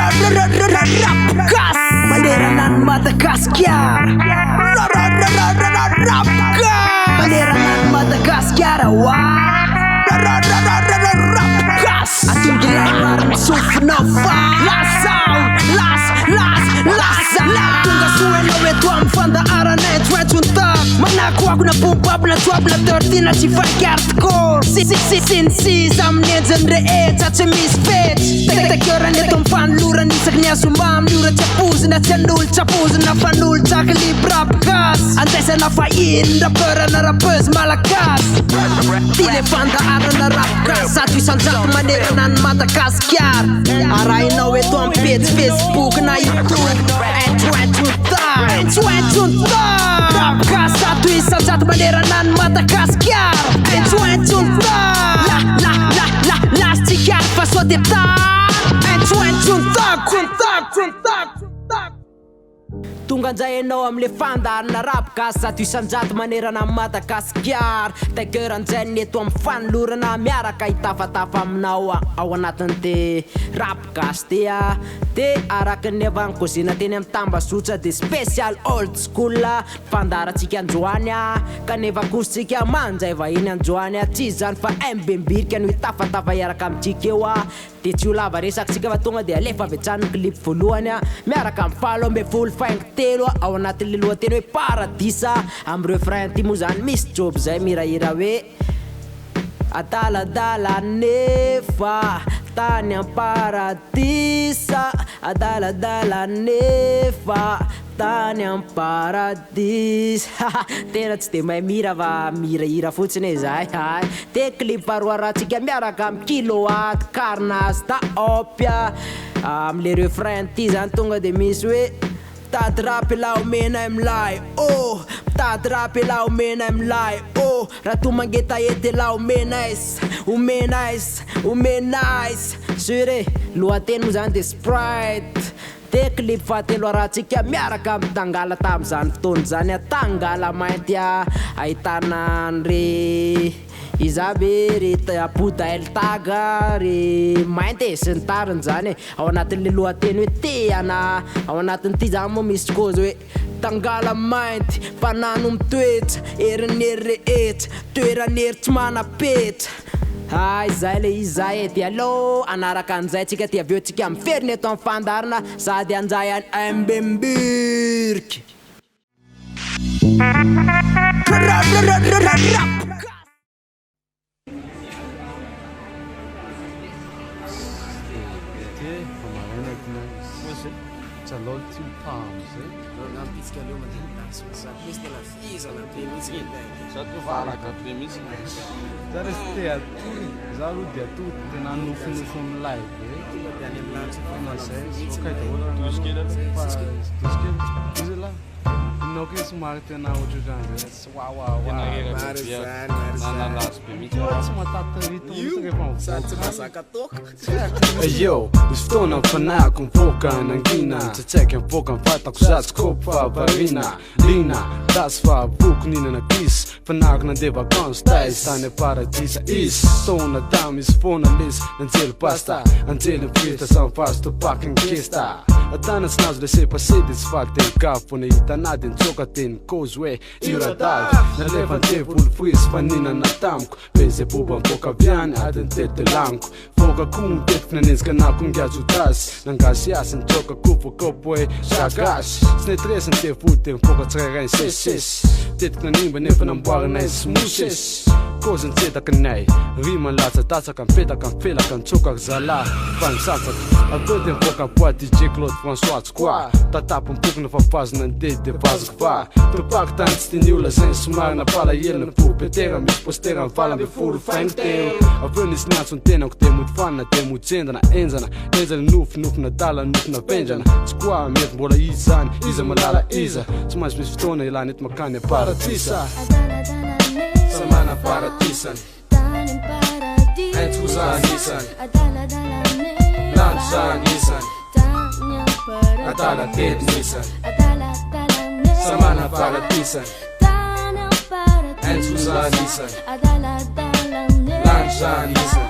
Rapcast Banderanan Madagaskar Banderanan Madagaskar Rapcast Ating gilaran Supernova Last sound Last Tungga suwe nawe tuam fanda arane Twentuntak Manaku aku na pumpap na tuap na 13 na si hardcore Sinsi samne genre Tace misfit Tekeran etong fanluran Isak niya sumam Lura capuzin at yanul Capuzin na fanul Takali Rapcast Antesa na fain Rapera na rappers malakas Tile fanda ara na Rapcast Satu sanjak Banderanan Madagaskar Aray na we tuam page Facebook na YouTube Twentuntak Rapcast Satu sanjak Banderanan Madagaskar Twentuntak Last tikar Faso deptar Twentuntak Tunganjay enao amle fandarana Rapcast Zato isanjato manerana Madagaskar Tageranjay neto am fanlorana Miaraka itafatafa aminao ao anatin'te Rapcast De araka ny avankozina teny am tambazotra De special old school Fandaratsika androany Kanefa kositsika manjay vahiny androany Tsy zany fa mbembirika no itafatafa iaraka amitsika eo De tsy ho lava resaksika fa tonga de alefa avetsany clip voalohany Miaraka am falo ambe folo faingo telo ao anatin'le lohateny hoe paradisa Am refrain ty moa zany misy job zay mirahira hoe Adaladala nefa tany am paradisa Adaladala nefa tany am paradisa Tena tsy de mahay mira fa mirahira fotsiny zay Te clip faroaratsika miaraka am kiloat Carnas da opia Amle refrain ty zany tonga de misy hoe Tad rap lao mena emlai Tad rap lao mena emlai Ratu mangeta ete lao menais Umenais Sure lohateny mo zany de Sprite Te clip fatelo aratsika miaraka am tangala tam'zany fotoana zany Tangala mainty ahitana andre Iza be re apoda eltaga re mainty sy ny tariny zany Ao anatin'le lohateny hoe teana Ao anatin'ty zany moa misy kozy hoe Tangala mainty mpanano mitoetra Erinery rehetra Toeranery tsy manapetra Izay le izay ety alo Anaraka anjay tsika ty aveo tsika miferiny eto am fandarana Sady anjay any mbembirky It's a lot to palms, Non pisca le umane questa è la fisa, la premissa Só tu fala com a premissa. Já restei a tudo na no fundo live. Não sei, só que tu esquerda, diz lá. Não que isso marca na outra janela. Uau. Não, Yo, os estão fanar com foca na guina. Se chequem foca fata com já desculpa varina. Lina, das fa nina na kiss. Fanar na deva constai, sane paradisa is. Estou na damis fona lis, antel pasta, antel frita são pasto packing kista. Atanas nas de sepa sedis fakte kapo na itanadin tsokatin causeway iradad. Na levante full freeze fanina na tamko. Pese buban poka vian adin tete lanko. Foka kum tet na niska na kum gazutas. Nangasiasin tsoka kupo kopwe shagash. Snetresin te futen foka tsregain ses. Tet na nimba nefa namboara na smooses. Kozin teta kanay Rima latsa tatsa kan peta kan fela kan tsoka zala Fansatsa Adoden foka poa DJ Claude François Tskwa Tatapon puk na fapazna de vazak va Tupak tans ti niula zen sumar na pala yel na pupetera Mis postera n vala me fulu fangteo Avenis natsun tena kte mut fana te mut zendana enzana Enzana nuf na dala nuf na venjana Tskwa met mbola izan Iza malala iza Tsumas mis fitona ilanit makane paradisa Samana paratisan Entuzan isan Lansan isan Adala ted nisan Samana paratisan Entuzan isan Lansan isan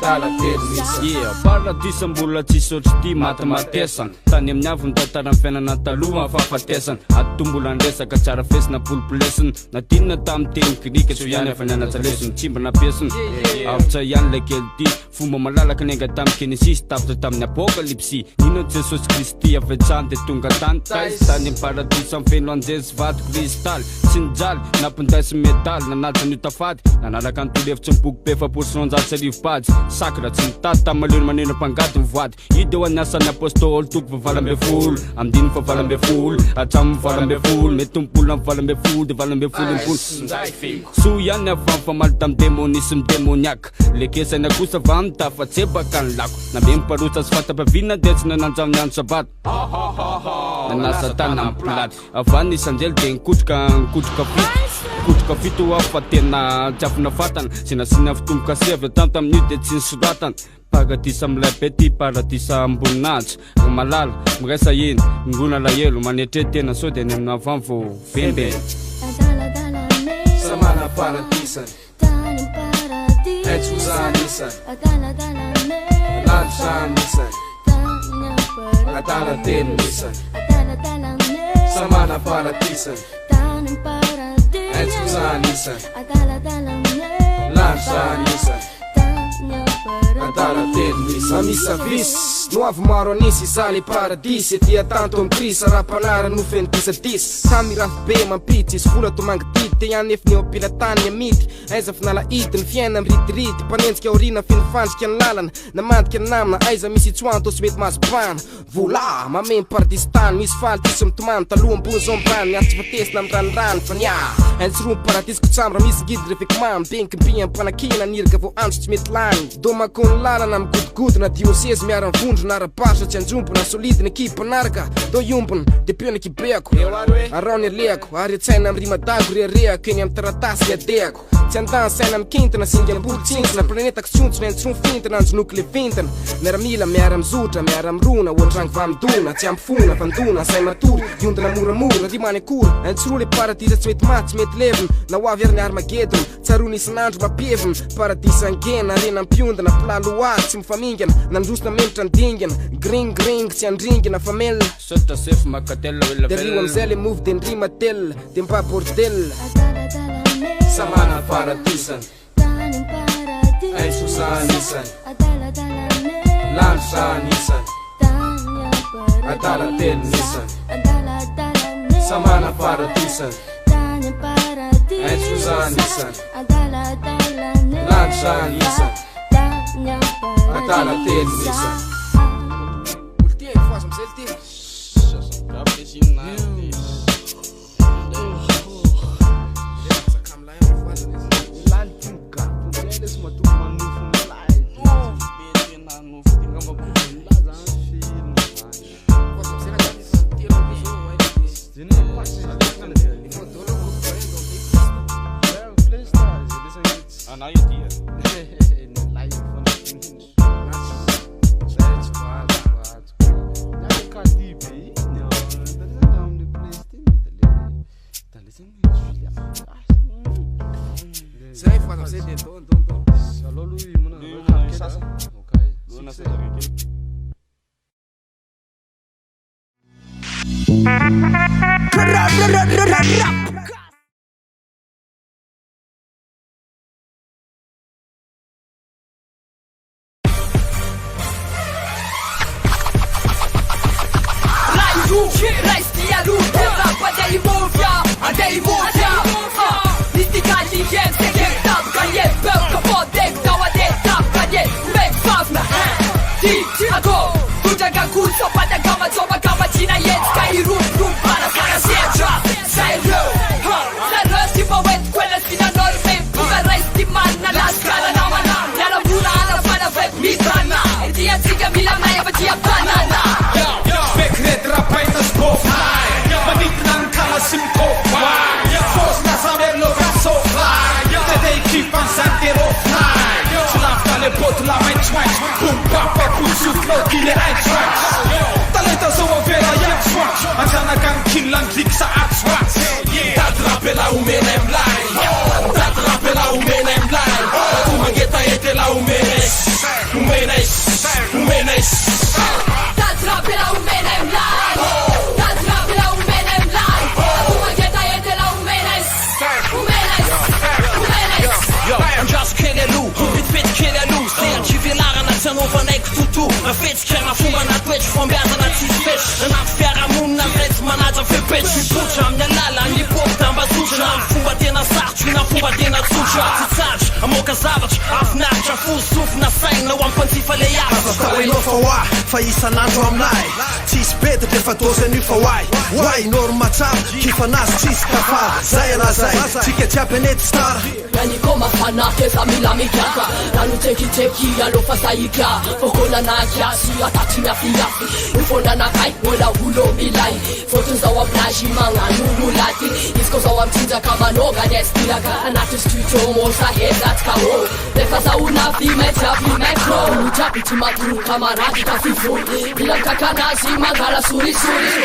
adala telo misy paradisa mbola tsisy ohatry ty matamatesana tany amin'ny avy ny tantaran'ny fiainana taloha fahafatesana ato mbola andresaka tsara fesina polopolesina nadinina tamin'ny teny grika so ihany efa nianatsalesiny tsimba nampiesina avotsa ihany la kely ty fomba malalaka nenga tamin'ny kenesisy tapitra tamin'ny apokalipsy ino jesosy kristy avetsany de tonga tany taisy tany amin'ny paradisa mifeno anjesy vato kristaly tsy nijaly nampindaisy medaly nanajany io tafady nanalaka ny tolevitsy miboky be faposinonjatsy arivo pady sakra tsy nitady tamaleno maneno mpangady mivoady ide ho aniasan'ny apôstôly toko valambe folo amdiny fa valambe folo atramo valambe folo mety mimpolo amy valambe folo de valambe folo impolo so ihany afamfamaly tamy demonisy midemoniaka lekesany akosa va mitafa tsebaka ny lako nambe miparotsa sy fatapavina de tsy nananjaminy andro sabato nanasa tany amy pilaty avany isanjely de nikotroka fito afa tena jiafina fatana sinasina fitomboka sy avy tamy tamin'io de tsy nisoratana paradisa amilay be ty paradisa amboninahitra malala miresa iny ngona lahelo manetre tena so de any amin'ny avany vo vembe samana paradisany etsozanisany lansanisany adala telo misany samana paradisany etsozanisany lansanisany adala telo misany amisa vis no avy maro anisy izaly paradisy tia tanto am krisa raha-panara no feny disadisy samy rafy be mampitsy izy vola tomangitity te ihany efa ny ampilatany amity aiza finalaity ny fiaina miritirity mpanenjika aorina finifandrika ny lalana namandika ny namana aiza misy itsoanto sy mety mazopana vola mamemy paradisy tany misy faly tisy mitomany taloha ambony zao mbany miatsy fatesina amy ranirany fa nia aintsiro paradisy kotsamra misy gidy reveko mamy benkimbia ampanakina niraka vo andro tsy mety lany domakony lalana migodogodona diosesy miara-vondro nara-pasra tsy anjombona solidiny ekipanaraka do iombona de piona kibeako araony aleako ary atsaina amy rimadago reareako eny amy taratasy adeako tsy andany saina mikintana singa ambolo tsintsina planetako tsontso nentsiro fintana anjonoko le vintana miaramila miara-mizotra miara-mirona ohatrango vamidona tsy ampifona vandona say matory iondana moramora rimany akora aintsiro le paradisa tsy mety maty tsy mety levina na ho avy ary ny armagedona tsarony isanandro mampevina paradisa angena rena ampiondana pilaloazy tsy mifamingana nandrosina memotra ndingana gring tsy andringana fa melona sota sefo makatella de rio amizay le move de ndrima tella de mpa bordel samana paradisany etsozanisany lansanisany adala telo misany samana paradisany etsozanisany lansanisany adala telo misany talenta zao avela iasoatsy anjanaka ny kinlandriky sa atsoatsy dady rapela omena amlay dady rapela omena amlay to mangeta ety la omenes Rafetsikana fomba anatoetry fambiazana tsisy petry anaty fiarahamonina miraitsy manaja fepetry mipotra amin'ny alala ny epôky tambazotra ny fomba tena sarotry na fomba tena tsotra tsitsatry amoaka zavatra afinaritra fosofina saina ho ampanjifa le Tao enao fa hoa fa isan'andro aminay tsisy betatra efa dozany fa hoay norma tsara kifanazy tsisy kafa zay anazay tsika jiaby anety stara Niko mafanake za mila mikiaka Nanu teki teki alofa saika Fokola na kiasi atati miafi Ufona na kai wala hulo milai Foto za waplaji manga nululati Isko za wamtinja kama noga nestilaka Anatu studio mosa hezat kawo Lefa za unafi metapi metro Ujapi timatu kamaradi kafifu Bila kakanazi magala suri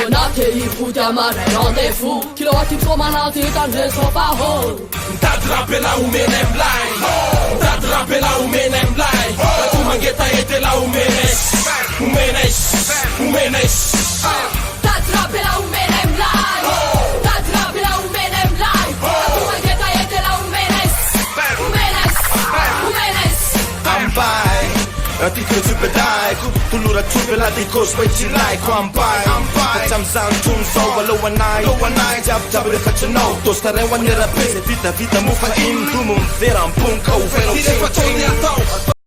Konake ifuta mare rendezvous Kilowati promanati tanje sopa ho Tadrapela umenem blai Tadrapela umenem blai Tu mangeta ete la umenes Tadrapela umenem blai Tadrapela umenem blai Tu mangeta ete la umenes Ambai Atika tupedai Tulura tupela di kos wait you like Ambai Kacamzan tum so lowanai Jab de kachano Tostare wanera pese vita mufa in Dumum vera mpunka uvero